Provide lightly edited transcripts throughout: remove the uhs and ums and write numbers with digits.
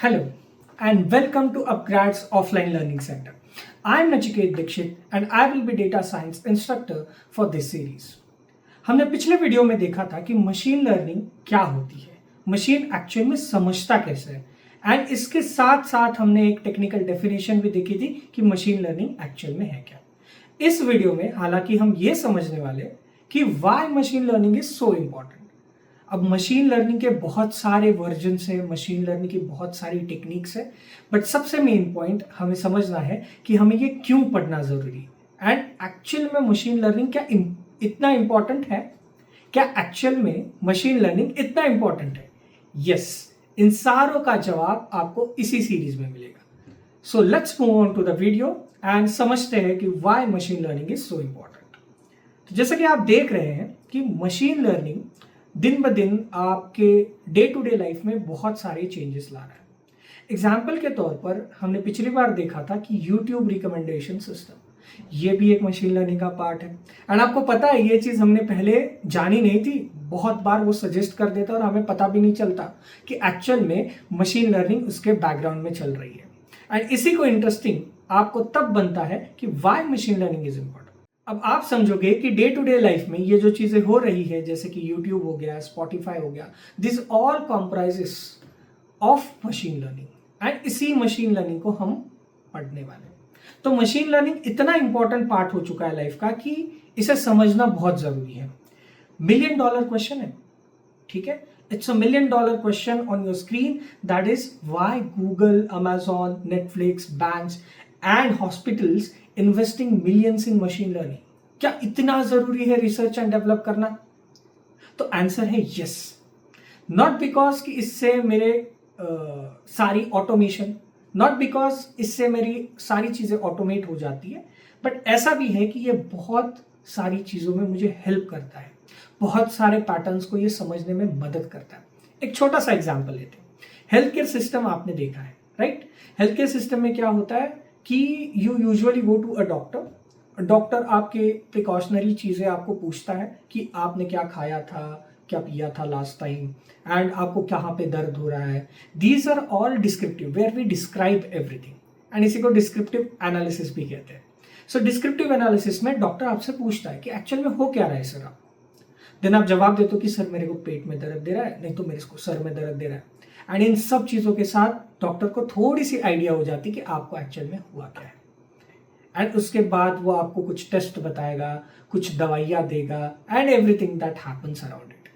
Hello and welcome to Upgrads Offline Learning Center. I am Nachiket Dixit and I will be data science instructor for this series. हमने पिछले video में देखा था कि machine learning क्या होती है, मशीन एक्चुअल में समझता कैसे है एंड इसके साथ साथ हमने एक टेक्निकल डेफिनेशन भी देखी थी कि मशीन लर्निंग एक्चुअल में है क्या। इस वीडियो में हालांकि हम ये समझने वाले कि why machine learning is so important. अब मशीन लर्निंग के बहुत सारे वर्जन्स हैं, मशीन लर्निंग की बहुत सारी टेक्निक्स है, बट सबसे मेन पॉइंट हमें समझना है कि हमें ये क्यों पढ़ना जरूरी है एंड एक्चुअल में मशीन लर्निंग क्या इतना इंपॉर्टेंट है, क्या एक्चुअल में मशीन लर्निंग इतना इंपॉर्टेंट है। यस, इन सारों का जवाब आपको इसी सीरीज में मिलेगा। So let's move on to the video and समझते हैं कि why machine learning is so important. तो जैसा कि आप देख रहे हैं कि मशीन लर्निंग दिन ब दिन आपके डे टू डे लाइफ में बहुत सारे चेंजेस ला रहा है। एग्जाम्पल के तौर पर हमने पिछली बार देखा था कि यूट्यूब रिकमेंडेशन सिस्टम, ये भी एक मशीन लर्निंग का पार्ट है एंड आपको पता है ये चीज़ हमने पहले जानी नहीं थी। बहुत बार वो सजेस्ट कर देता और हमें पता भी नहीं चलता कि एक्चुअल में मशीन लर्निंग उसके बैकग्राउंड में चल रही है एंड इसी को इंटरेस्टिंग आपको तब बनता है कि why machine learning is important. अब आप समझोगे कि डे टू डे लाइफ में ये जो चीजें हो रही है, जैसे कि यूट्यूब हो गया, स्पॉटिफाई हो गया, this all comprises of machine learning and इसी मशीन लर्निंग को हम पढ़ने वाले हैं। तो मशीन लर्निंग इतना इंपॉर्टेंट पार्ट हो चुका है लाइफ का कि इसे समझना बहुत जरूरी है। मिलियन डॉलर क्वेश्चन है, ठीक है, it's a million dollar question on your screen, that is why Google, Amazon, Netflix, banks and hospitals investing millions in machine learning. क्या इतना जरूरी है रिसर्च एंड डेवलप करना? तो आंसर है यस। नॉट बिकॉज कि इससे मेरे सारी ऑटोमेशन, नॉट बिकॉज इससे मेरी सारी चीजें ऑटोमेट हो जाती है, बट ऐसा भी है कि ये बहुत सारी चीजों में मुझे हेल्प करता है, बहुत सारे पैटर्न्स को ये समझने में मदद करता है। एक छोटा सा एग्जांपल लेते हैं। हेल्थ केयर सिस्टम आपने देखा है, राइट? हेल्थ केयर सिस्टम में क्या होता है कि you usually go to a doctor. Doctor आपके प्रिकॉशनरी चीज़ें आपको पूछता है कि आपने क्या खाया था, क्या पिया था लास्ट टाइम एंड आपको कहाँ पे दर्द हो रहा है। These are all descriptive, where we describe everything and इसी को डिस्क्रिप्टिव एनालिसिस भी कहते हैं। सो डिस्क्रिप्टिव एनालिसिस में डॉक्टर आपसे पूछता है कि एक्चुअल में हो क्या रहा है सर आपको। देन आप जवाब देते हो कि सर मेरे को पेट में दर्द दे रहा है, नहीं तो मेरे को सर में दर्द दे रहा है। एंड इन सब चीज़ों के साथ डॉक्टर को थोड़ी सी आइडिया हो जाती कि आपको एक्चुअल में हुआ क्या है एंड उसके बाद वो आपको कुछ टेस्ट बताएगा, कुछ दवाइयाँ देगा and everything that happens around it.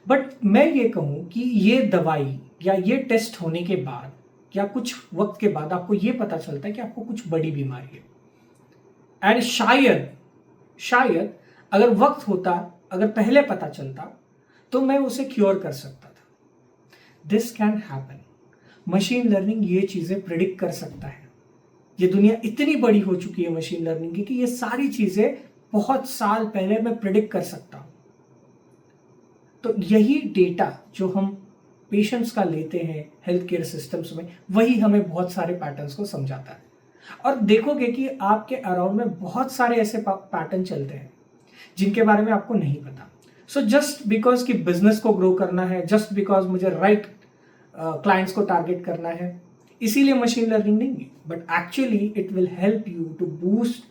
But मैं ये कहूँ कि ये दवाई या ये टेस्ट होने के बाद या कुछ वक्त के बाद आपको ये पता चलता है कि आपको कुछ बड़ी बीमारी है एंड शायद अगर वक्त होता, अगर पहले पता चलता तो मैं उसे क्योर कर सकता था। This can happen. Machine learning ये चीजें प्रिडिक्ट कर सकता है। ये दुनिया इतनी बड़ी हो चुकी है मशीन लर्निंग की कि ये सारी चीजें बहुत साल पहले मैं प्रिडिक्ट कर सकता हूं। तो यही डेटा जो हम पेशेंट्स का लेते हैं हेल्थ केयर सिस्टम्स में, वही हमें बहुत सारे पैटर्न्स को समझाता है। और देखोगे कि आपके अराउंड में बहुत सारे ऐसे पैटर्न चलते हैं जिनके बारे में आपको नहीं पता। सो जस्ट बिकॉज कि बिजनेस को ग्रो करना है, जस्ट बिकॉज मुझे राइट क्लाइंट्स को टारगेट करना है, इसीलिए मशीन लर्निंग नहीं है, but actually it will help you to boost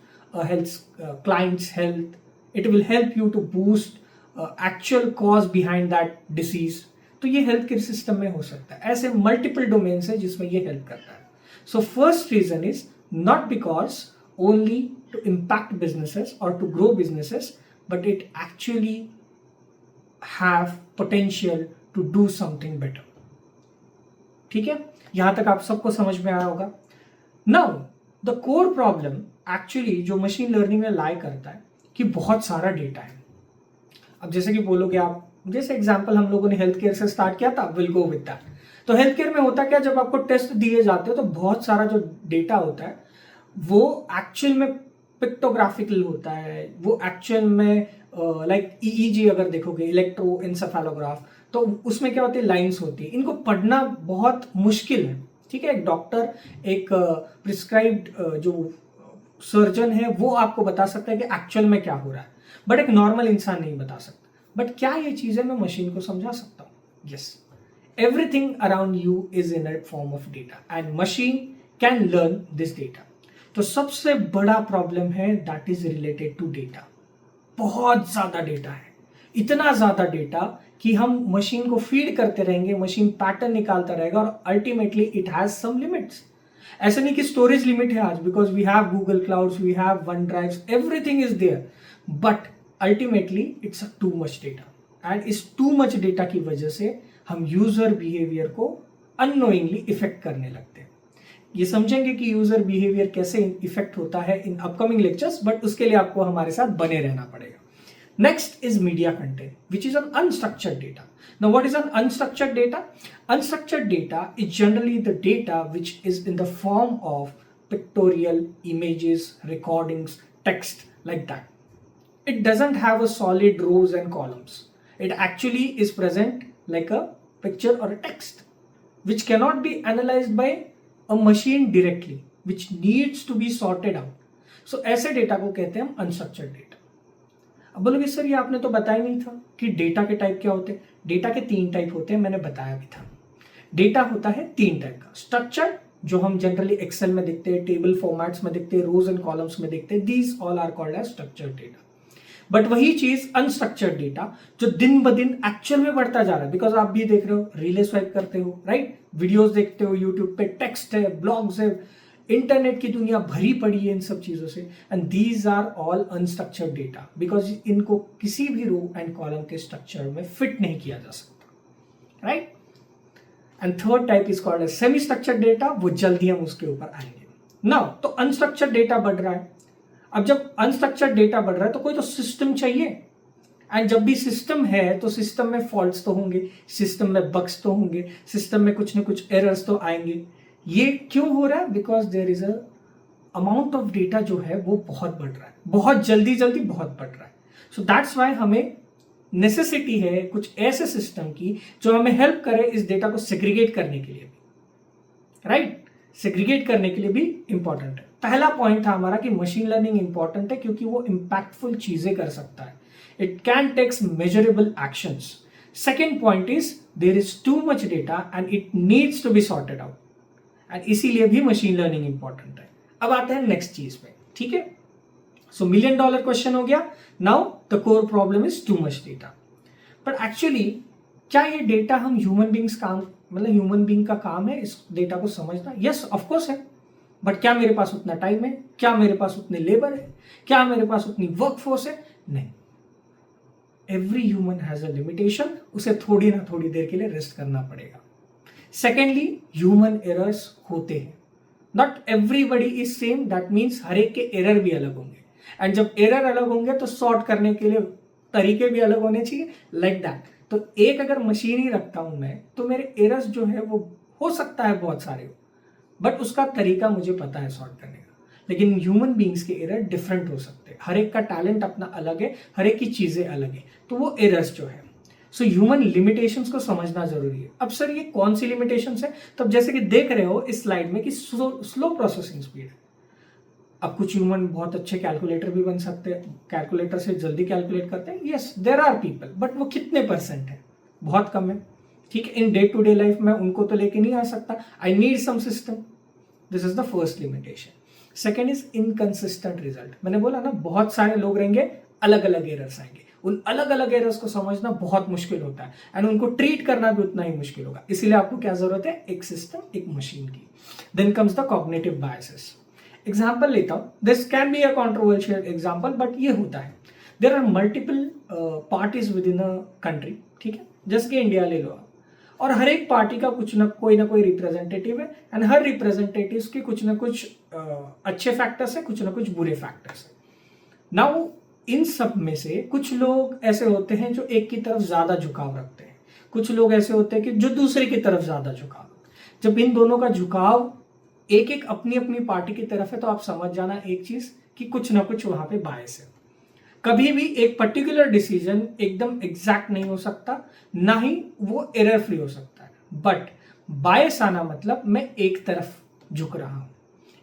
health clients health, it will help you to boost actual cause behind that disease. तो ये हेल्थ केयर सिस्टम में हो सकता है। ऐसे मल्टीपल डोमेन्स है जिसमें ये हेल्प करता है। So first reason is not because only to impact businesses और to grow businesses, but it actually have potential to do something better. ठीक है, यहां तक आप सबको समझ में आया होगा। Now the core problem actually जो मशीन लर्निंग में लाई करता है कि बहुत सारा डेटा है। अब जैसे कि बोलोगे आप, जैसे एग्जांपल हम लोगों ने हेल्थ केयर से स्टार्ट किया था, विल गो विद दैट। तो हेल्थ केयर में होता क्या, जब आपको टेस्ट दिए जाते हैं तो बहुत सारा जो डेटा होता है वो एक्चुअल में पिक्टोग्राफिकल होता है, वो एक्चुअल में लाइक ईईजी अगर देखोगे, इलेक्ट्रोएन्सेफेलोग्राफ, तो उसमें क्या होती है, लाइंस होती है। इनको पढ़ना बहुत मुश्किल है। ठीक है, एक डॉक्टर, एक प्रिस्क्राइब्ड जो सर्जन है वो आपको बता सकता है कि एक्चुअल में क्या हो रहा है, बट एक नॉर्मल इंसान नहीं बता सकता। बट क्या ये चीजें मैं मशीन को समझा सकता हूँ? Yes, everything around you is in a form of data and machine can learn this data. तो सबसे बड़ा प्रॉब्लम है that is related to data. बहुत ज्यादा डेटा है, इतना ज्यादा डेटा कि हम मशीन को फीड करते रहेंगे, मशीन पैटर्न निकालता रहेगा और ultimately it has some limits. ऐसा नहीं कि स्टोरेज लिमिट है आज, because we have Google clouds, we have one drives, everything is there, but ultimately it's too much data. And इस टू मच डेटा की वजह से हम यूजर बिहेवियर को अननोइंगली इफेक्ट करने लगते हैं. ये समझेंगे कि यूजर बिहेवियर कैसे इफेक्ट होता है इन अपकमिंग लेक्चर्स, बट उसके लिए आपको हमारे साथ बने रहना पड़ेगा. Next is media content, which is an unstructured data. Now, what is an unstructured data? Unstructured data is generally the data which is in the form of pictorial, images, recordings, text, like that. It doesn't have a solid rows and columns. It actually is present like a picture or a text, which cannot be analyzed by a machine directly, which needs to be sorted out. So, ऐसे data को कहते हैं हम unstructured data. अब बोलोगे sir ये आपने तो बताया नहीं था कि डेटा के टाइप क्या होते हैं. डेटा के 3 टाइप होते हैं, मैंने बताया भी था. डेटा होता है 3 टाइप का. स्ट्रक्चर्ड, जो हम जनरली एक्सेल में देखते हैं, टेबल फॉर्मेट्स में देखते हैं, रोज एंड कॉलम्स में देखते हैं, these all are called as structured data. But वही चीज अनस्ट्रक्चर्ड डेटा जो दिन ब दिन एक्चुअल में बढ़ता जा रहा है, बिकॉज आप भी देख रहे हो, रीले स्वाइप करते हो, राइट, वीडियोस देखते हो यूट्यूब पे, टेक्स्ट है, ब्लॉग्स है, इंटरनेट की दुनिया भरी पड़ी है इन सब चीजों से. And these are all unstructured data, because इनको किसी भी रो एंड कॉलम के स्ट्रक्चर में फिट नहीं किया जा सकता, right. And third type is called as semi structured data. वो जल्दी हम उसके ऊपर आएंगे. नाउ तो अनस्ट्रक्चर्ड डेटा बढ़ रहा है. अब जब अनस्ट्रक्चर्ड डेटा बढ़ रहा है तो कोई तो सिस्टम चाहिए, एंड जब भी सिस्टम है तो सिस्टम में फॉल्ट्स तो होंगे, सिस्टम में बग्स तो होंगे, सिस्टम में कुछ न कुछ एरर्स तो आएंगे. ये क्यों हो रहा है? Because there is a amount of data जो है वो बहुत बढ़ रहा है, बहुत जल्दी जल्दी बहुत बढ़ रहा है. सो दैट्स वाई हमें नेसेसिटी है कुछ ऐसे सिस्टम की जो हमें हेल्प करे इस डेटा को सेग्रीगेट करने के लिए भी, राइट. सेग्रीगेट करने के लिए भी इंपॉर्टेंट है. पहला पॉइंट था हमारा कि मशीन लर्निंग इंपॉर्टेंट है क्योंकि वो इंपैक्टफुल चीजें कर सकता है. It can takes measurable actions. Second point is there is too much data and it needs to be sorted out, and इसीलिए भी मशीन लर्निंग इंपॉर्टेंट है. अब आते हैं नेक्स्ट चीज पे, ठीक है. सो $1,000,000 क्वेश्चन हो गया. Now the core problem is too much data. But actually क्या ये डेटा हम ह्यूमन बींग्स काम, मतलब ह्यूमन बींग का काम है इस डेटा को समझना? यस ऑफकोर्स है. बट क्या मेरे पास उतना टाइम है? क्या मेरे पास उतने लेबर है? क्या मेरे पास उतनी वर्कफोर्स है? नहीं. Every human has a limitation. उसे थोड़ी ना थोड़ी देर के लिए रेस्ट करना पड़ेगा. सेकेंडली, ह्यूमन एरर्स होते हैं. Not everybody is same, that means हर एक के एरर भी अलग होंगे. एंड जब एरर अलग होंगे तो सॉर्ट करने के लिए तरीके भी अलग होने चाहिए, लाइक दैट. तो एक अगर मशीन ही रखता हूं मैं तो मेरे एरर्स जो है वो हो सकता है बहुत सारे, बट उसका तरीका मुझे पता है सॉर्ट करने का. लेकिन ह्यूमन बींग्स के एरर डिफरेंट हो सकते हैं. हर एक का टैलेंट अपना अलग है, हर एक की चीजें अलग है, तो वो एरर्स जो है. सो ह्यूमन लिमिटेशंस को समझना जरूरी है. अब सर ये कौन सी लिमिटेशंस है? तो जैसे कि देख रहे हो इस स्लाइड में कि स्लो प्रोसेसिंग स्पीड है. अब कुछ ह्यूमन बहुत अच्छे कैलकुलेटर भी बन सकते हैं, कैलकुलेटर से जल्दी कैलकुलेट करते हैं. Yes there are people, but वो कितने परसेंट है? बहुत कम है. ठीक है, in day to day life में उनको तो लेके नहीं आ सकता. I need some system. This is the first limitation. Second is inconsistent result. मैंने बोला ना बहुत सारे लोग रहेंगे, अलग अलग एरर्स आएंगे. उन अलग अलग एरर्स को समझना बहुत मुश्किल होता है एंड उनको ट्रीट करना भी उतना ही मुश्किल होगा. इसीलिए आपको क्या जरूरत है? एक सिस्टम, एक मशीन की. Then comes the cognitive biases. Example लेता हूं. This can be a controversial example, but ये होता है. There are multiple parties within a country. ठीक है, जैसे कि इंडिया ले लो आप, और हर एक पार्टी का कुछ ना कोई रिप्रेजेंटेटिव है एंड हर रिप्रेजेंटेटिव के कुछ ना कुछ अच्छे फैक्टर्स है, कुछ ना कुछ बुरे फैक्टर्स है. नाउ इन सब में से कुछ लोग ऐसे होते हैं जो एक की तरफ ज्यादा झुकाव रखते हैं, कुछ लोग ऐसे होते हैं कि जो दूसरे की तरफ ज्यादा झुकाव. जब इन दोनों का झुकाव एक एक अपनी अपनी पार्टी की तरफ है तो आप समझ जाना एक चीज कि कुछ ना कुछ वहां पे बायस है. कभी भी एक पर्टिकुलर डिसीजन एकदम एग्जैक्ट नहीं हो सकता, ना ही वो एरर फ्री हो सकता है. बट बायस आना मतलब मैं एक तरफ झुक रहा हूं,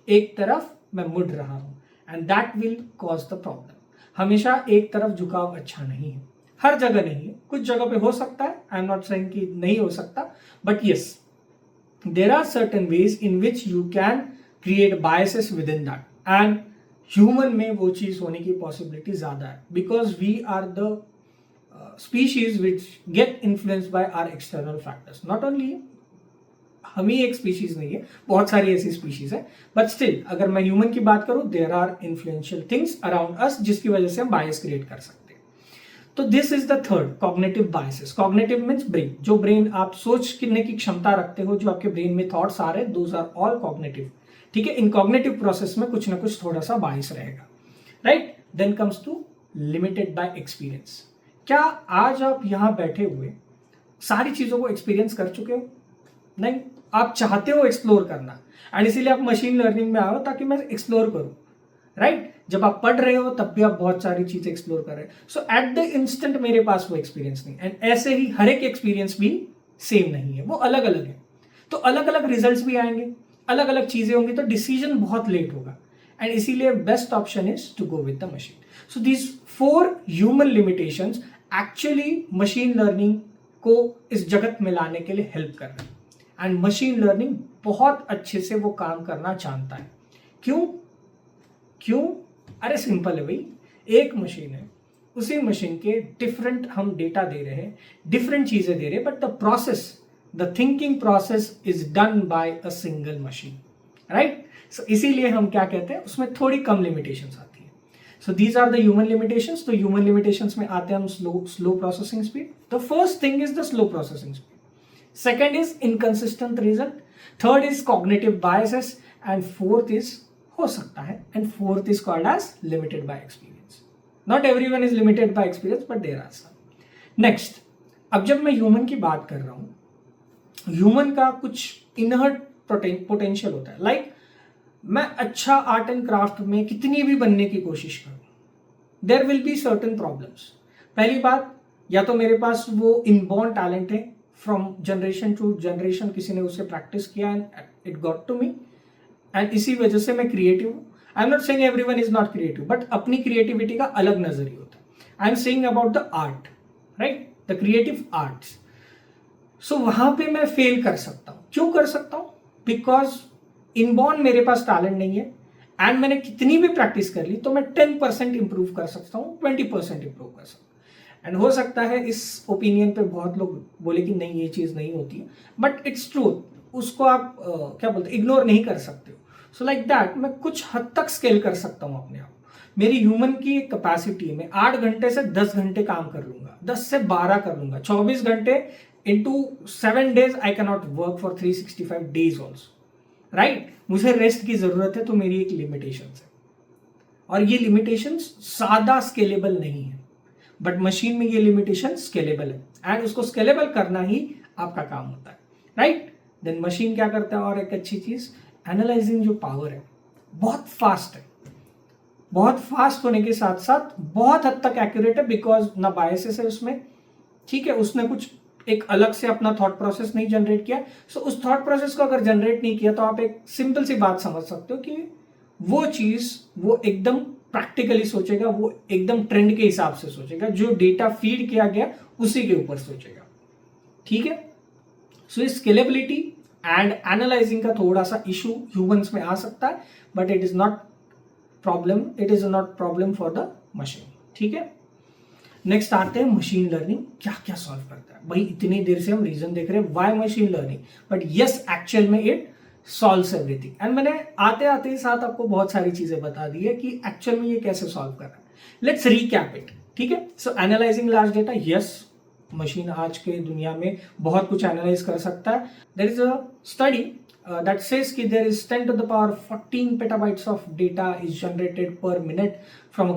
एक तरफ मैं मुड़ रहा हूं, and that will cause the problem. हमेशा एक तरफ झुकाव अच्छा नहीं है. हर जगह नहीं है, कुछ जगह पे हो सकता है, आई एम नॉट सेइंग कि नहीं हो सकता, but yes there are certain ways in which you can create biases within that and human में वो चीज होने की possibility ज्यादा है because we are the species which get influenced by our external factors. Not only हम ही एक species नहीं है, बहुत सारी ऐसी स्पीशीज है, बट स्टिल अगर मैं ह्यूमन की बात करूं there are influential things around us जिसकी वजह से हम बायस क्रिएट कर सकते हैं. तो this is the third cognitive biases. Cognitive means brain, जो ब्रेन आप सोचने की क्षमता रखते हो, जो आपके ब्रेन में थॉट्स आ रहे हैं, दोज आर ऑल कॉग्निटिव. ठीक है, इन कॉग्निटिव प्रोसेस में कुछ ना कुछ थोड़ा सा बायस रहेगा, right. Then comes to limited by experience. क्या आज आप यहां बैठे हुए सारी चीजों को एक्सपीरियंस कर चुके हो? नहीं, आप चाहते हो एक्सप्लोर करना एंड इसीलिए आप मशीन लर्निंग में आओ ताकि मैं एक्सप्लोर करूं, राइट. जब आप पढ़ रहे हो तब भी आप बहुत सारी चीजें एक्सप्लोर कर रहे हो. सो एट द इंस्टेंट मेरे पास वो एक्सपीरियंस नहीं, एंड ऐसे ही हर एक एक्सपीरियंस भी सेम नहीं है, वो अलग अलग है. तो अलग अलग रिजल्ट्स भी आएंगे, अलग अलग चीजें होंगी, तो डिसीजन बहुत लेट होगा, एंड इसीलिए best option is to go with the machine. So these 4 human limitations actually machine learning को इस जगत में लाने के लिए हेल्प कर रहे हैं. एंड मशीन लर्निंग बहुत अच्छे से वो काम करना जानता है. क्यों? अरे सिंपल है भाई, एक मशीन है, उसी मशीन के डिफरेंट हम डेटा दे रहे हैं, डिफरेंट चीजें दे रहे हैं, but the process, the thinking process is done by a single machine, right. So इसीलिए हम क्या कहते हैं, उसमें थोड़ी कम लिमिटेशंस आती है. So these are the human limitations. तो ह्यूमन लिमिटेशंस में आते हैं हम slow processing speed. The first thing is the slow processing speed. Second is inconsistent result. Third is cognitive biases. And fourth is हो सकता है, and fourth is called as limited by experience. Not everyone is limited by experience, but there are some. Next, अब जब मैं human की बात कर रहा हूँ, ह्यूमन का कुछ इनहर्ट पोटेंशियल होता है. लाइक मैं अच्छा आर्ट एंड क्राफ्ट में कितनी भी बनने की कोशिश करूँ, there will be certain problems. पहली बात, या तो मेरे पास वो इनबॉर्न टैलेंट है, फ्रॉम जनरेशन टू जनरेशन किसी ने उसे प्रैक्टिस किया and it got to me, and इसी वजह से मैं क्रिएटिव हूँ. I am not saying everyone is not creative, but अपनी क्रिएटिविटी का अलग नजरिया होता है. I am saying about the art, right, the creative arts. So वहां पे मैं फेल कर सकता हूँ. क्यों कर सकता हूँ? बिकॉज इनबॉर्न मेरे पास टैलेंट नहीं है, एंड मैंने कितनी भी प्रैक्टिस कर ली तो मैं 10% इंप्रूव कर सकता हूँ, 20% इंप्रूव कर सकता हूँ. एंड हो सकता है इस ओपिनियन पे बहुत लोग बोले कि नहीं ये चीज नहीं होती है, बट इट्स ट्रू. उसको आप क्या बोलते हैं, इग्नोर नहीं कर सकते हो. सो लाइक दैट मैं कुछ हद तक स्केल कर सकता हूँ अपने आप. मेरी ह्यूमन की एक कैपेसिटी में 8 घंटे से 10 घंटे काम कर लूंगा, 10 से 12 कर लूंगा, 24 घंटे into 7 days. I can not work for 365 days also, right. मुझे रेस्ट की जरूरत है, तो मेरी एक लिमिटेशन है, और ये लिमिटेशन ज्यादा स्केलेबल नहीं है, बट मशीन में ये लिमिटेशन स्केलेबल है, एंड उसको स्केलेबल करना ही आपका काम होता है, राइट. देन मशीन क्या करता है, और एक अच्छी चीज, एनालाइजिंग जो पावर है बहुत फास्ट है. बहुत फास्ट होने के साथ साथ बहुत हद तक एक्यूरेट है, बिकॉज ना बायसेस है उसमें. ठीक है, उसने कुछ एक अलग से अपना थॉट प्रोसेस नहीं जनरेट किया. सो उस थॉट प्रोसेस को अगर जनरेट नहीं किया तो आप एक सिंपल सी बात समझ सकते हो कि वो चीज वो एकदम प्रैक्टिकली सोचेगा, वो एकदम ट्रेंड के हिसाब से सोचेगा, जो डेटा फीड किया गया उसी के ऊपर सोचेगा. ठीक है. सो इस स्केलेबिलिटी एंड एनालाइजिंग का थोड़ा सा इशू ह्यूमंस में आ सकता है, but it is not problem for the machine. ठीक है. नेक्स्ट आते हैं मशीन लर्निंग क्या क्या सॉल्व करता है. भाई इतनी देर से हम रीजन देख रहे हैं why machine learning, but yes actual में इट सॉल्व्स एवरीथिंग. एंड मैंने आते आते ही साथ आपको बहुत सारी चीजें बता दी है कि एक्चुअल में ये कैसे सॉल्व कर रहा है. Let's recap it. ठीक है. So analysing large data, yes machine आज के दुनिया में बहुत कुछ एनालाइज कर सकता है. There is a study that says कि there is 10 to the power 14 petabytes of data is generated per minute from a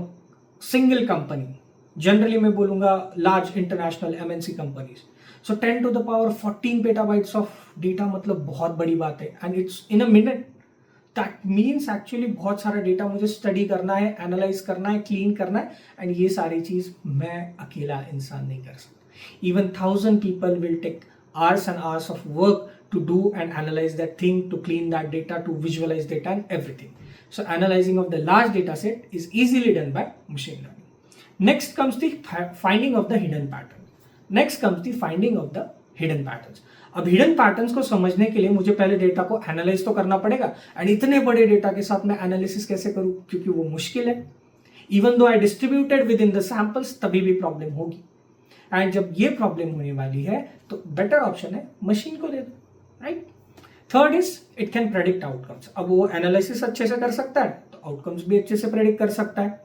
single company. Generally मैं बोलूंगा large international MNC companies. So 10 to the power 14 petabytes of data मतलब बहुत बड़ी बात है, and it's in a minute. That means actually बहुत सारा data मुझे स्टडी करना है, एनालाइज करना है, क्लीन करना है, एंड ये सारी चीज मैं अकेला इंसान नहीं कर सकता. Even 1000 people will take hours and hours of work to do and analyze that thing, to clean that data, to visualize data and everything. So analyzing of the large data set is easily done by machine learning. Next comes the finding of the hidden pattern. Next comes the finding of the hidden patterns. अब hidden patterns को समझने के लिए मुझे पहले data को analyse तो करना पड़ेगा, एंड इतने बड़े डेटा के साथ मैं एनालिसिस कैसे करूं, क्योंकि वो मुश्किल है। Even though I distributed with in the samples, तभी भी प्रॉब्लम होगी। एंड जब ये प्रॉब्लम होने वाली है तो बेटर ऑप्शन है मशीन को दे दो, right. Third is it can predict outcomes. अब वो एनालिसिस अच्छे से कर सकता है तो आउटकम्स भी अच्छे से प्रेडिक्ट कर सकता है।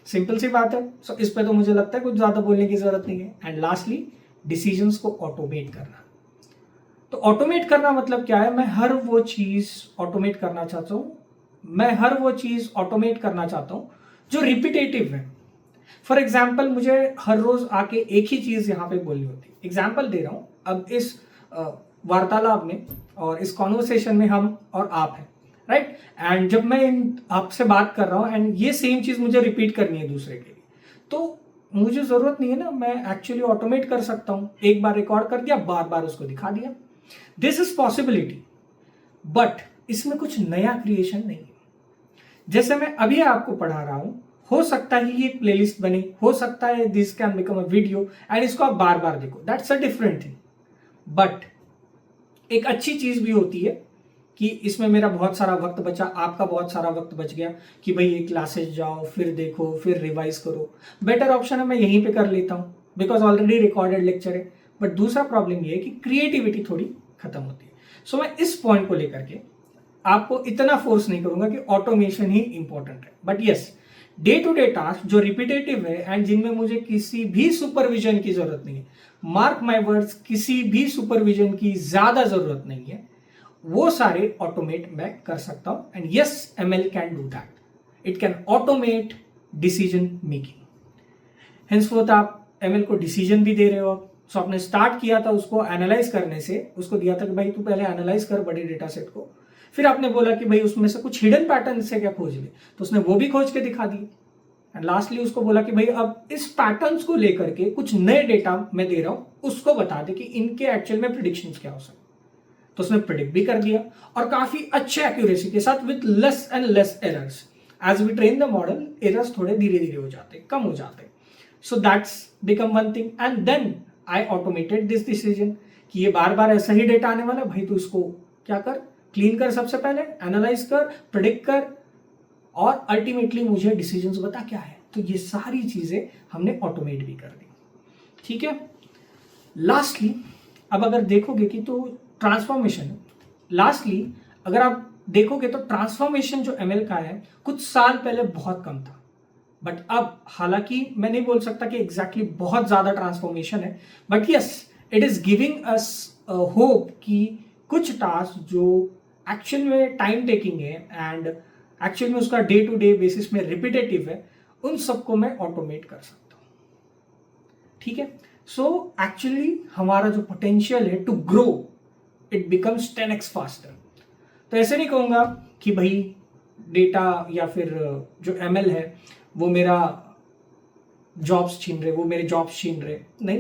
सिंपल सी बात है। सो इस पे तो मुझे लगता है कुछ ज्यादा बोलने की जरूरत नहीं है। एंड लास्टली डिसीजंस को ऑटोमेट करना। तो ऑटोमेट करना मतलब क्या है, मैं हर वो चीज ऑटोमेट करना चाहता हूं, मैं हर वो चीज ऑटोमेट करना चाहता हूं जो रिपीटेटिव है। फॉर एग्जाम्पल मुझे हर रोज आके एक ही चीज यहाँ पे बोलनी होती है। एग्जाम्पल दे रहा हूं, अब इस वार्तालाप में और इस कॉन्वर्सेशन में हम और आप हैं, राइट। एंड जब मैं आपसे बात कर रहा हूं एंड ये सेम चीज मुझे रिपीट करनी है दूसरे के लिए, तो मुझे जरूरत नहीं है ना, मैं एक्चुअली ऑटोमेट कर सकता हूं। एक बार रिकॉर्ड कर दिया, बार बार उसको दिखा दिया। दिस इज पॉसिबिलिटी, बट इसमें कुछ नया क्रिएशन नहीं है। जैसे मैं अभी आपको पढ़ा रहा हूं, हो सकता है ये प्लेलिस्ट बने, हो सकता है this can become a video and इसको आप बार बार देखो, that's a different thing. But एक अच्छी चीज भी होती है कि इसमें मेरा बहुत सारा वक्त बचा, आपका बहुत सारा वक्त बच गया कि भाई ये क्लासेस जाओ, फिर देखो, फिर रिवाइज करो। बेटर ऑप्शन है मैं यहीं पे कर लेता हूँ बिकॉज ऑलरेडी रिकॉर्डेड लेक्चर है। बट दूसरा प्रॉब्लम ये है कि क्रिएटिविटी थोड़ी खत्म होती है। सो मैं इस पॉइंट को लेकर के आपको इतना फोर्स नहीं करूंगा कि ऑटोमेशन ही इंपॉर्टेंट है। But yes, day to day task जो रिपीटेटिव है एंड जिनमें मुझे किसी भी सुपरविजन की जरूरत नहीं है, मार्क माय वर्ड्स, किसी भी सुपरविजन की ज्यादा जरूरत नहीं है, वो सारे ऑटोमेट मैं कर सकता हूं। And yes, ML can do that. It can automate decision making. Henceforth आप एमएल को डिसीजन भी दे रहे हो। सो आपने स्टार्ट किया था उसको एनालाइज करने से, उसको दिया था कि भाई तू पहले एनालाइज कर बड़े डेटा सेट को, फिर आपने बोला कि भाई उसमें से कुछ हिडन पैटर्न से क्या खोज ले, तो उसने वो भी खोज के दिखा दिए। एंड लास्टली उसको बोला कि भाई अब इस पैटर्न्स को लेकर के कुछ नए डेटा मैं दे रहा हूं, उसको बता दे कि इनके एक्चुअल में प्रिडिक्शंस क्या हो सकते। तो उसने प्रिडिक्ट भी कर दिया और काफी अच्छे एक्यूरेसी के साथ with less and less errors. As we train the model, errors थोड़े धीरे धीरे हो जाते, कम हो जाते। So that's become one thing. And then I automated this decision कि ये बार बार ऐसा ही डेटा आने वाला है, भाई तो इसको क्या कर, क्लीन कर, सबसे पहले एनालाइज कर, प्रिडिक्ट कर, और अल्टीमेटली मुझे डिसीजंस बता क्या है। तो ये सारी चीजें हमने ऑटोमेट भी कर दी, ठीक है। लास्टली अब अगर देखोगे कि तो ट्रांसफॉर्मेशन, लास्टली अगर आप देखोगे तो ट्रांसफॉर्मेशन जो एमएल का है कुछ साल पहले बहुत कम था। बट अब हालांकि मैं नहीं बोल सकता कि एग्जैक्टली बहुत ज्यादा ट्रांसफॉर्मेशन है, but yes it is giving us hope कि कुछ टास्क जो एक्चुअल में टाइम टेकिंग है एंड एक्चुअल में उसका डे टू डे बेसिस में रिपीटेटिव है, उन सबको मैं ऑटोमेट कर सकता हूं, ठीक है। सो एक्चुअली हमारा जो पोटेंशियल है to grow, it becomes 10x faster. तो ऐसे नहीं कहूंगा कि भाई डेटा या फिर जो एमएल है वो मेरा जॉब्स छीन रहे, वो मेरे जॉब्स छीन रहे, नहीं।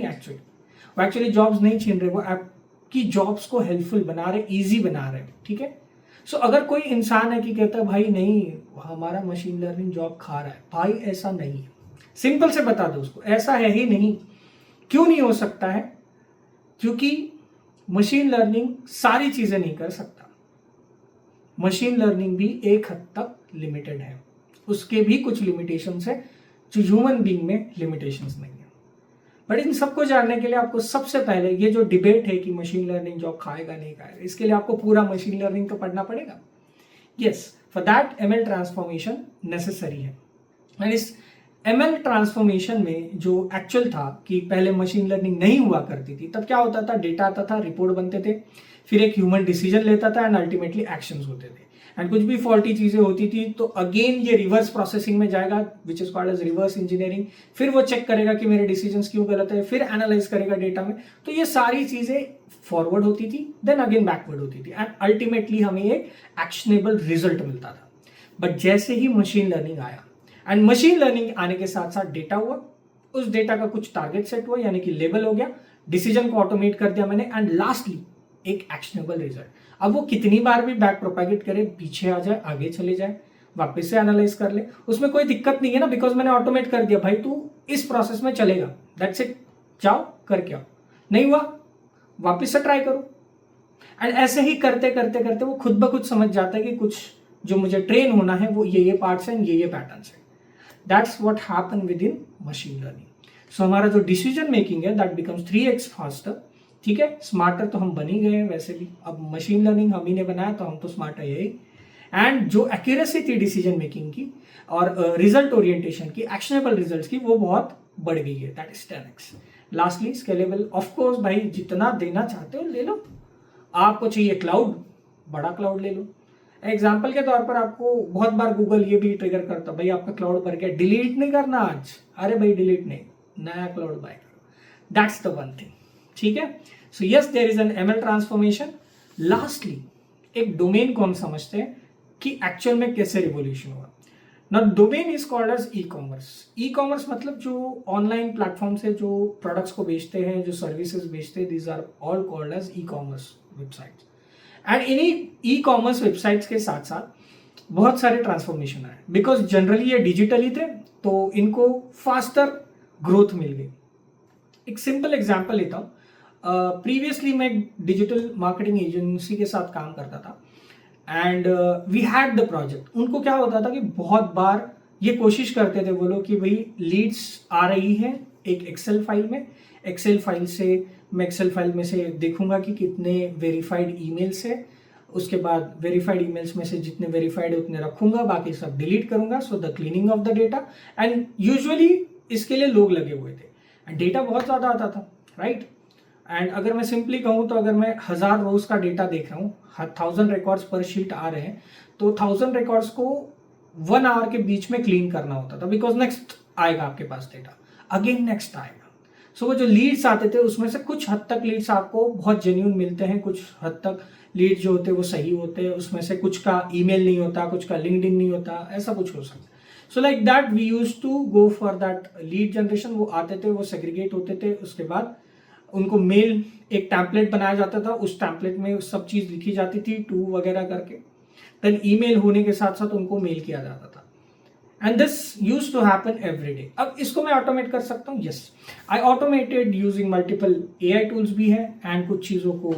एक्चुअली जॉब्स नहीं छीन रहे, वो आपकी जॉब्स को हेल्पफुल बना रहे, इजी बना रहे, ठीक है। सो अगर कोई इंसान है कि कहता है भाई नहीं हमारा मशीन लर्निंग जॉब खा रहा है, भाई ऐसा नहीं है। सिंपल से बता दो उसको, ऐसा है ही नहीं। क्यों नहीं हो सकता है? क्योंकि मशीन लर्निंग सारी चीजें नहीं कर सकता। मशीन लर्निंग भी एक हद तक लिमिटेड है, उसके भी कुछ लिमिटेशंस है जो ह्यूमन बीइंग में लिमिटेशंस नहीं है। बट इन सबको जानने के लिए आपको सबसे पहले ये जो डिबेट है कि मशीन लर्निंग जॉब खाएगा नहीं खाएगा, इसके लिए आपको पूरा मशीन लर्निंग तो पढ़ना पड़ेगा। Yes, for that ML transformation necessary है। एंड इस एमएल ट्रांसफॉर्मेशन में जो एक्चुअल था कि पहले मशीन लर्निंग नहीं हुआ करती थी, तब क्या होता था, डेटा आता था, रिपोर्ट बनते थे, फिर एक ह्यूमन डिसीजन लेता था एंड अल्टीमेटली एक्शंस होते थे। एंड कुछ भी फॉल्टी चीजें होती थी तो अगेन ये रिवर्स प्रोसेसिंग में जाएगा, which is called as reverse engineering. फिर वो चेक करेगा कि मेरे डिसीजंस क्यों गलत है, फिर एनालाइज करेगा डेटा में। तो ये सारी चीजें फॉरवर्ड होती थी, देन अगेन बैकवर्ड होती थी, एंड अल्टीमेटली हमें एक एक्शनेबल रिजल्ट मिलता था। बट जैसे ही मशीन लर्निंग आया एंड मशीन लर्निंग आने के साथ साथ डेटा हुआ, उस डेटा का कुछ टारगेट सेट हुआ, यानी कि लेबल हो गया, डिसीजन को ऑटोमेट कर दिया मैंने, एंड लास्टली एक एक्शनेबल रिजल्ट। अब वो कितनी बार भी बैक प्रोपेगेट करे, पीछे आ जाए, आगे चले जाए, वापस से एनालाइज कर ले, उसमें कोई दिक्कत नहीं है ना, बिकॉज मैंने ऑटोमेट कर दिया भाई तू इस प्रोसेस में चलेगा, दैट्स इट, जाओ करके आओ, नहीं हुआ वापस से ट्राई करो। एंड ऐसे ही करते करते करते वो खुद ब खुद समझ जाता है कि कुछ जो मुझे ट्रेन होना है वो ये पार्ट्स हैं, ये पैटर्न्स हैं। That's what happen with in machine learning. So हमारा जो डिसीजन मेकिंग है दैट बिकम्स 3x फास्टर। ठीक है, स्मार्टर तो हम बन ही गए हैं वैसे भी, अब मशीन लर्निंग हम ही ने बनाया तो हम तो स्मार्टर यही। एंड जो एक्यूरेसी थी डिसीजन मेकिंग की और रिजल्ट ओरिएंटेशन की, एक्शनेबल रिजल्ट्स की, वो बहुत बढ़ गई है, that is 10x। Lastly scalable, of course भाई जितना देना चाहते हो ले लो, आपको चाहिए क्लाउड, बड़ा क्लाउड ले लो। एग्जाम्पल के तौर पर आपको बहुत बार गूगल ये भी ट्रिगर करता भाई आपका क्लाउड भर गया, डिलीट नहीं करना आज, अरे भाई डिलीट नहीं, नया क्लाउड बाय करो, दैट्स द वन थिंग। ठीक है, so yes there is an ML transformation. Lastly एक डोमेन को हम समझते हैं कि एक्चुअल में कैसे रिवोल्यूशन हुआ। Now domain is called as e-commerce. E-commerce मतलब जो ऑनलाइन प्लेटफॉर्म से जो प्रोडक्ट्स को बेचते हैं, जो सर्विसेज बेचते हैं, these are all called as e-commerce websites. And इन्हीं ई कॉमर्स वेबसाइट्स के साथ साथ बहुत सारे ट्रांसफॉर्मेशन आए, बिकॉज जनरली ये डिजिटली थे तो इनको फास्टर ग्रोथ मिल गई। एक सिंपल एग्जांपल लेता हूँ, प्रीवियसली मैं डिजिटल मार्केटिंग एजेंसी के साथ काम करता था and we had the project. उनको क्या होता था कि बहुत बार ये कोशिश करते थे वो लोग कि भाई लीड्स आ रही है एक एक्सेल फाइल में, एक्सेल फाइल से मैं एक्सेल फाइल में से देखूंगा कि कितने वेरीफाइड ईमेल्स है, उसके बाद वेरीफाइड ईमेल्स में से जितने वेरीफाइड है उतने रखूंगा, बाकी सब डिलीट करूंगा, so the cleaning of the data. And usually इसके लिए लोग लगे हुए थे एंड डेटा बहुत ज़्यादा आता था, राइट। एंड अगर मैं सिंपली कहूँ तो अगर मैं 1000 रोज का डेटा देख रहा हूँ, 1000 रिकॉर्ड्स पर शीट आ रहे हैं, तो 1000 रिकॉर्ड्स को 1 आवर के बीच में क्लीन करना होता था, बिकॉज नेक्स्ट आएगा आपके पास डेटा, अगेन नेक्स्ट आएगा। सो वो जो लीड्स आते थे उसमें से कुछ हद तक लीड्स आपको बहुत जेन्यून मिलते हैं, कुछ हद तक लीड जो होते हैं वो सही होते हैं, उसमें से कुछ का ईमेल नहीं होता, कुछ का लिंक्डइन नहीं होता, ऐसा कुछ हो सकता है। So like that we use to go for that lead generation. वो आते थे, वो सेग्रीगेट होते थे, उसके बाद उनको मेल एक टैम्पलेट बनाया जाता था, उस टैम्पलेट में सब चीज़ लिखी जाती थी, टू वगैरह करके, देन ईमेल होने के साथ साथ उनको मेल किया जाता था। And this use to happen every day. अब इसको मैं ऑटोमेट कर सकता हूँ, yes I automated using multiple AI tools भी है एंड कुछ चीज़ों को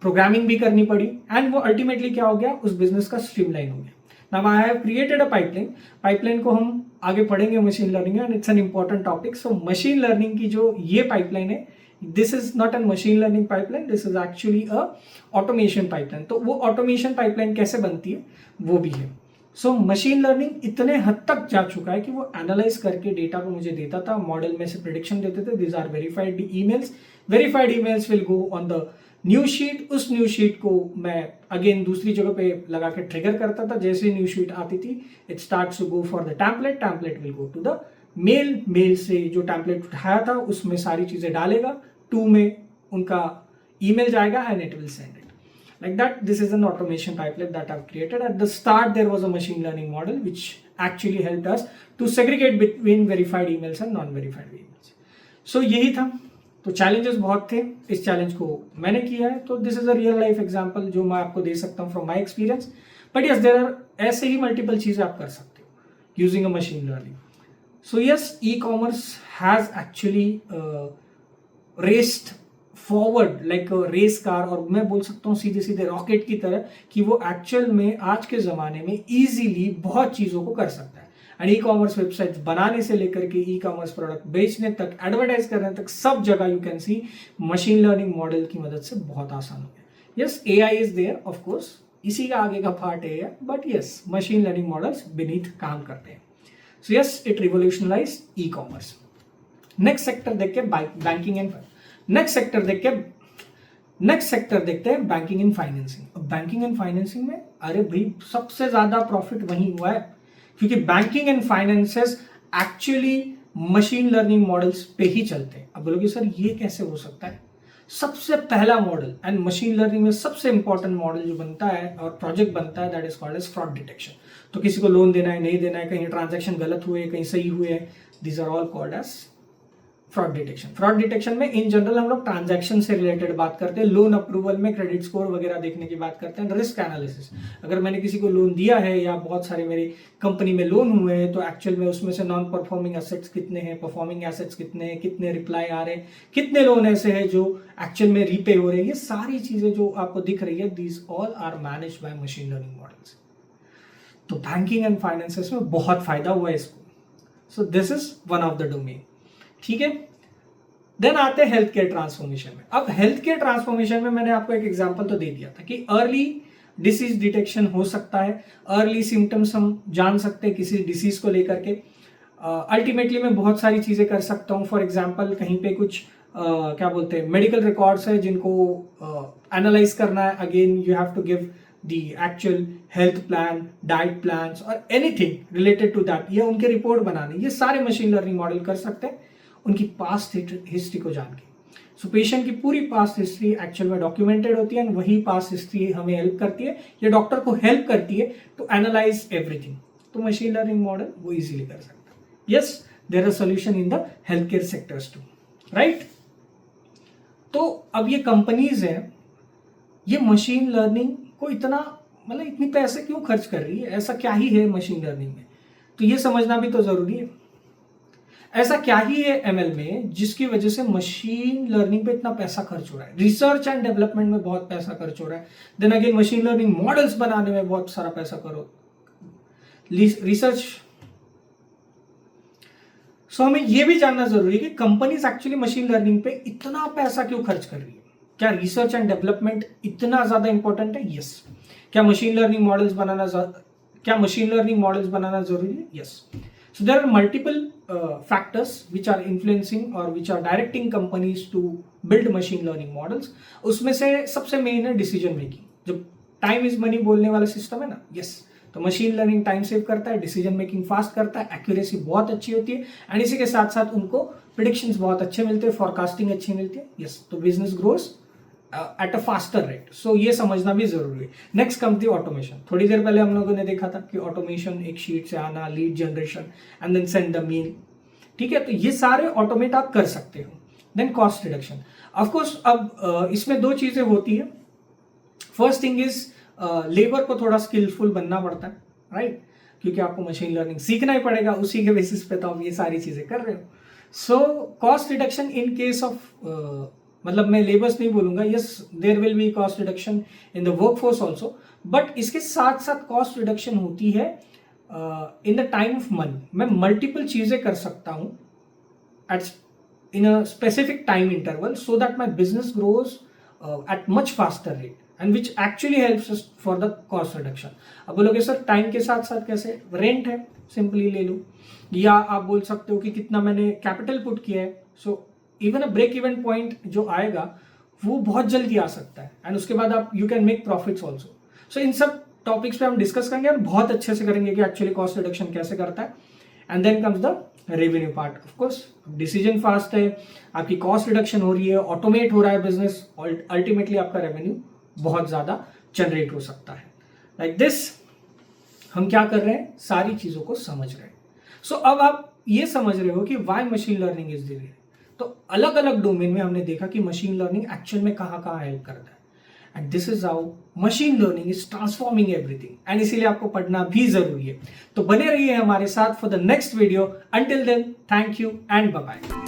प्रोग्रामिंग भी करनी पड़ी एंड वो अल्टीमेटली क्या हो गया, उस बिजनेस का स्ट्रीमलाइन हो गया। Now I have created a pipeline को हम आगे पढ़ेंगे machine learning and it's an important topic. So machine learning की जो ये पाइपलाइन है, this is not an machine learning pipeline, this is actually a automation pipeline. तो वो ऑटोमेशन पाइपलाइन कैसे बनती है वो भी है। सो मशीन लर्निंग इतने हद तक जा चुका है कि वो एनालाइज करके डेटा को मुझे देता था, मॉडल में से प्रेडिक्शन देते थे, these are verified emails, verified emails will go on the new sheet. उस न्यू शीट को मैं अगेन दूसरी जगह पे लगा के ट्रिगर करता था, जैसे न्यू शीट आती थी it starts to go for the template, template will go to the mail, mail से जो टैम्पलेट उठाया था उसमें सारी चीजें डालेगा, टू में उनका ईमेल जाएगा and it will send it like that. This is an automation pipeline that I've created. At the start there was a machine learning model which actually helped us to segregate between verified emails and non-verified emails. So यही था। तो challenges बहुत थे, इस challenge को मैंने किया है, तो this is a real life example जो मैं आपको दे सकता हूँ from my experience. But yes, there are ऐसे ही multiple चीजें आप कर सकते हो using a machine learning. So yes, e-commerce has actually raced forward like race car, और मैं बोल सकता हूँ सीधे सीधे रॉकेट की तरह, कि वो एक्चुअल में आज के ज़माने में इजीली बहुत चीज़ों को कर सकता है। एंड ई कॉमर्स वेबसाइट्स बनाने से लेकर के ई कॉमर्स प्रोडक्ट बेचने तक, एडवर्टाइज करने तक, सब जगह you can see machine learning model की मदद से बहुत आसान हो गया। Yes, AI is there of course, इसी का आगे का पार्ट है, but yes machine learning models beneath काम करते हैं। So yes, it revolutionalise e commerce. Next sector देख के बैंकिंग एंड नेक्स्ट सेक्टर देखते हैं banking and financing. Banking and financing में अरे भाई सबसे ज्यादा प्रॉफिट वहीं हुआ है, क्योंकि banking and finances actually machine learning models पे ही चलते हैं। अब बोलोगे सर ये कैसे हो सकता है? सबसे पहला मॉडल एंड मशीन लर्निंग में सबसे इंपॉर्टेंट मॉडल जो बनता है और प्रोजेक्ट बनता है, that is called as fraud detection. तो किसी को लोन देना है, नहीं देना है, कहीं ट्रांजैक्शन गलत हुए, कहीं सही हुए, these are all called as fraud detection में इन जनरल हम लोग ट्रांजैक्शन से रिलेटेड बात करते हैं, लोन अप्रूवल में क्रेडिट स्कोर वगैरह देखने की बात करते हैं, रिस्क एनालिसिस, अगर मैंने किसी को लोन दिया है या बहुत सारे मेरी कंपनी में लोन हुए हैं तो एक्चुअल में उसमें से नॉन परफॉर्मिंग एसेट्स कितने हैं, परफॉर्मिंग एसेट्स कितने हैं, कितने रिप्लाई आ रहे हैं, कितने लोन ऐसे हैं जो एक्चुअल में रीपे हो रहे हैं, ये सारी चीजें जो आपको दिख रही है these all are managed by machine learning models. तो बैंकिंग एंड फाइनेंसेस में बहुत फायदा हुआ है इसको। So this is one of the domain, ठीक है। देन आते हैं हेल्थ केयर ट्रांसफॉर्मेशन में। अब हेल्थ केयर ट्रांसफॉर्मेशन में मैंने आपको एक एग्जांपल तो दे दिया था कि अर्ली डिसीज डिटेक्शन हो सकता है, अर्ली सिम्टम्स हम जान सकते हैं किसी डिसीज को लेकर के। अल्टीमेटली मैं बहुत सारी चीजें कर सकता हूँ। फॉर एग्जांपल कहीं पे कुछ क्या बोलते हैं मेडिकल रिकॉर्ड्स है जिनको एनालाइज करना है, again you have to give the actual health plan, diet plans or anything related to that, ये उनके रिपोर्ट बनाने, ये सारे मशीन लर्निंग मॉडल कर सकते हैं उनकी पास्ट हिस्ट्री को जान के। सो पेशेंट की पूरी पास्ट हिस्ट्री एक्चुअल में डॉक्यूमेंटेड होती है, वही पास्ट हिस्ट्री हमें हेल्प करती है या डॉक्टर को हेल्प करती है टू एनालाइज एवरीथिंग। तो मशीन लर्निंग मॉडल वो इजीली कर सकता है। Yes, there are solution in the health care sectors too, right. तो अब ये कंपनीज हैं, ये मशीन लर्निंग को इतना मतलब इतनी पैसे क्यों खर्च कर रही है, ऐसा क्या ही है मशीन लर्निंग में, तो ये समझना भी तो जरूरी है। ऐसा क्या ही है एमएल में जिसकी वजह से मशीन लर्निंग पे इतना पैसा खर्च हो रहा है। रिसर्च एंड डेवलपमेंट में बहुत पैसा खर्च हो रहा है, then again machine learning models बनाने में बहुत सारा पैसा करो, रिसर्च। सो हमें यह भी जानना जरूरी है कि कंपनीज एक्चुअली मशीन लर्निंग पे इतना पैसा क्यों खर्च कर रही है। क्या रिसर्च एंड डेवलपमेंट इतना ज्यादा इंपॉर्टेंट है? यस। क्या मशीन लर्निंग मॉडल्स बनाना जरूरी है? Yes. So there are multiple factors which are influencing और which are directing companies to build machine learning models. उसमें से सबसे मेन है डिसीजन मेकिंग। जब टाइम इज मनी बोलने वाला सिस्टम है ना, यस, तो मशीन लर्निंग टाइम सेव करता है, डिसीजन मेकिंग फास्ट करता है, एक्यूरेसी बहुत अच्छी होती है एंड इसी के साथ साथ उनको प्रिडिक्शंस बहुत अच्छे मिलते हैं, फॉरकास्टिंग अच्छी मिलती है। यस, तो business grows at a faster rate. So ये समझना भी जरूरी है। Next come the automation. थोड़ी देर पहले हम लोगों ने देखा था कि ऑटोमेशन, एक शीट से आना, lead generation and then send the mail, ठीक है, तो ये सारे ऑटोमेट आप कर सकते हो। देन कॉस्ट रिडक्शन, ऑफकोर्स अब इसमें दो चीजें होती है। फर्स्ट थिंग इज लेबर को थोड़ा स्किलफुल बनना पड़ता है, राइट, क्योंकि आपको मशीन लर्निंग सीखना ही पड़ेगा, उसी के बेसिस पे तो आप ये सारी चीजें कर रहे हो। So cost reduction in case of मतलब मैं लेबर्स नहीं बोलूंगा, yes there will be cost reduction in the workforce also, but इसके साथ साथ कॉस्ट रिडक्शन होती है in the time of money. मैं मल्टीपल चीजें कर सकता हूं at in a specific time interval so that my business grows at much faster rate and which actually helps for the cost reduction. अब बोलोगे sir time के साथ साथ कैसे? रेंट है, सिंपली ले लो, या आप बोल सकते हो कि कितना मैंने कैपिटल पुट किया है। So even a break even point जो आएगा वो बहुत जल्दी आ सकता है एंड उसके बाद आप you can make profits also. So इन सब टॉपिक्स पे हम डिस्कस करेंगे और बहुत अच्छे से करेंगे कि एक्चुअली कॉस्ट रिडक्शन कैसे करता है। And then comes the revenue part. Of course decision fast है, आपकी कॉस्ट रिडक्शन हो रही है, ऑटोमेट हो रहा है बिजनेस, अल्टीमेटली आपका रेवेन्यू बहुत ज्यादा जनरेट हो सकता है। लाइक दिस हम क्या कर रहे हैं, सारी चीजों को समझ रहे हैं। सो अब आप ये समझ रहे हो कि why machine learning is the way. तो अलग अलग डोमेन में हमने देखा कि मशीन लर्निंग एक्चुअल में कहां हेल्प करता है and this is how machine learning is transforming everything and इसीलिए आपको पढ़ना भी जरूरी है। तो बने रहिए हमारे साथ for the next video. Until then, thank you and bye bye.